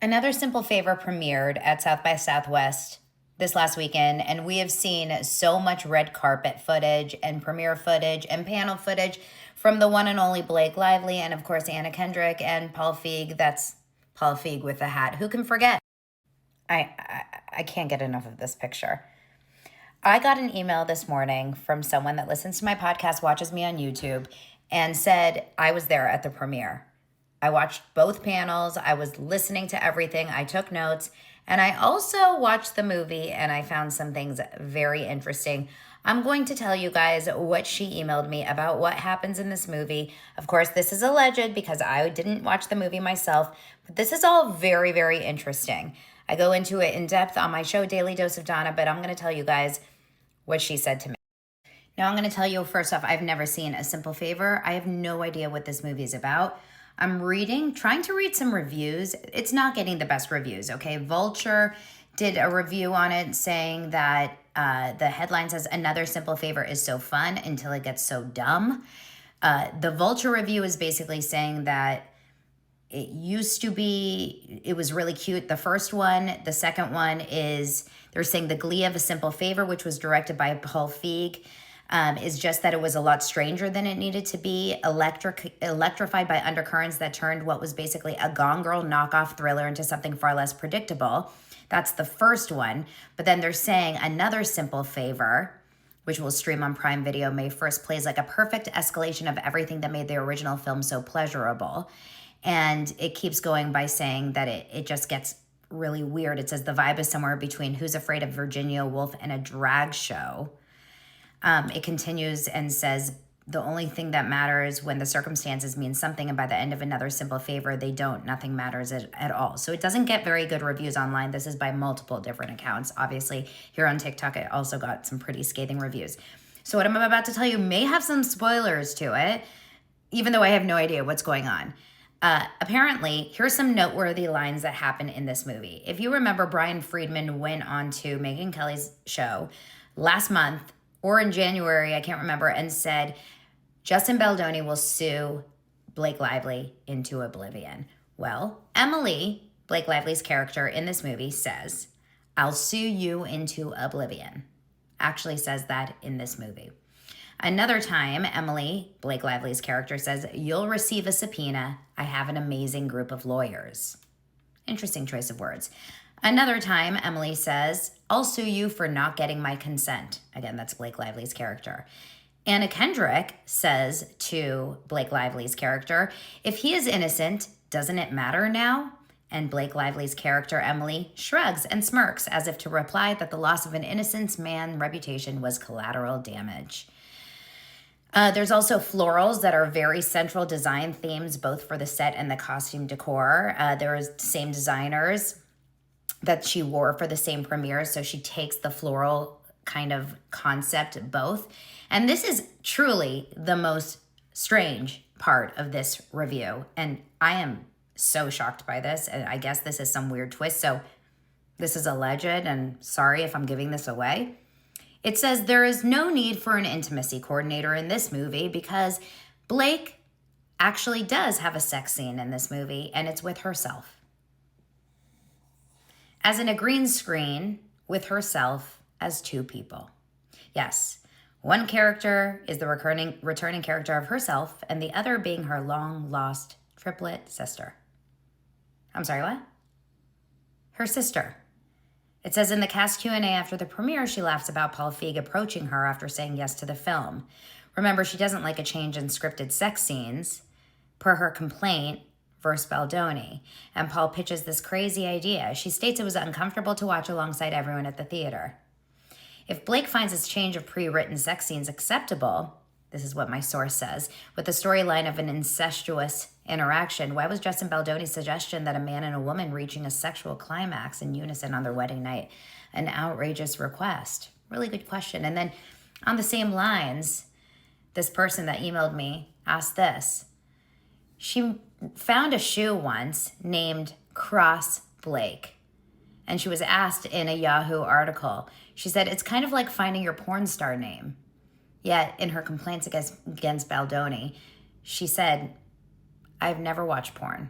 Another Simple Favor premiered at South by Southwest this last weekend, and we have seen so much red carpet footage and premiere footage and panel footage from the one and only Blake Lively and, of course, Anna Kendrick and Paul Feig. That's Paul Feig with the hat. Who can forget? I can't get enough of this picture. I got an email this morning from someone that listens to my podcast, watches me on YouTube, and said I was there at the premiere. I watched both panels. I was listening to everything. I took notes. And I also watched the movie and I found some things very interesting. I'm going to tell you guys what she emailed me about what happens in this movie. Of course, this is alleged because I didn't watch the movie myself, but this is all very, very interesting. I go into it in depth on my show, Daily Dose of Donna, but I'm going to tell you guys what she said to me. Now, I'm going to tell you first off, I've never seen A Simple Favor. I have no idea what this movie is about. I'm trying to read some reviews. It's not getting the best reviews, okay? Vulture did a review on it saying that the headline says, "Another Simple Favor is so fun until it gets so dumb." The Vulture review is basically saying that it was really cute, the first one. The second one is, they're saying The Glee of A Simple Favor, which was directed by Paul Feig, is just that it was a lot stranger than it needed to be, electrified by undercurrents that turned what was basically a Gone Girl knockoff thriller into something far less predictable. That's the first one. But then they're saying Another Simple Favor, which will stream on Prime Video May 1st, plays like a perfect escalation of everything that made the original film so pleasurable. And it keeps going by saying that it just gets really weird. It says the vibe is somewhere between Who's Afraid of Virginia Woolf and a drag show. It continues and says, the only thing that matters when the circumstances mean something, and by the end of Another Simple Favor, they don't. Nothing matters at all. So it doesn't get very good reviews online. This is by multiple different accounts. Obviously, here on TikTok, it also got some pretty scathing reviews. So what I'm about to tell you may have some spoilers to it, even though I have no idea what's going on. Apparently, here's some noteworthy lines that happen in this movie. If you remember, Brian Friedman went on to Megyn Kelly's show last month, or in January, I can't remember, and said Justin Baldoni will sue Blake Lively into oblivion. Well, Emily, Blake Lively's character in this movie, says, "I'll sue you into oblivion." Actually says that in this movie. Another time, Emily, Blake Lively's character, says, "You'll receive a subpoena. I have an amazing group of lawyers." Interesting choice of words. Another time, Emily says, "I'll sue you for not getting my consent." Again, that's Blake Lively's character. Anna Kendrick says to Blake Lively's character, "If he is innocent, doesn't it matter now?" And Blake Lively's character, Emily, shrugs and smirks as if to reply that the loss of an innocent man's reputation was collateral damage. There's also florals that are very central design themes, both for the set and the costume decor. There's same designers that she wore for the same premiere. So she takes the floral kind of concept both. And this is truly the most strange part of this review. And I am so shocked by this. And I guess this is some weird twist. So this is alleged, and sorry if I'm giving this away. It says there is no need for an intimacy coordinator in this movie because Blake actually does have a sex scene in this movie, and it's with herself. As in a green screen with herself as two people. Yes, one character is the returning character of herself, and the other being her long-lost triplet sister. I'm sorry, what? Her sister. It says in the cast Q&A after the premiere, she laughs about Paul Feig approaching her after saying yes to the film. Remember, she doesn't like a change in scripted sex scenes, per her complaint, versus Baldoni. And Paul pitches this crazy idea. She states it was uncomfortable to watch alongside everyone at the theater. If Blake finds his change of pre-written sex scenes acceptable, this is what my source says, with the storyline of an incestuous interaction, why was Justin Baldoni's suggestion that a man and a woman reaching a sexual climax in unison on their wedding night an outrageous request? Really good question. And then on the same lines, this person that emailed me asked this. She found a shoe once named Cross Blake. And she was asked in a Yahoo article, she said, it's kind of like finding your porn star name. Yet in her complaints against Baldoni, she said, I've never watched porn.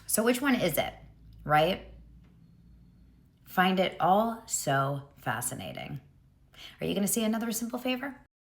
So which one is it? right? Find it all so fascinating. Are you going to see another simple favor?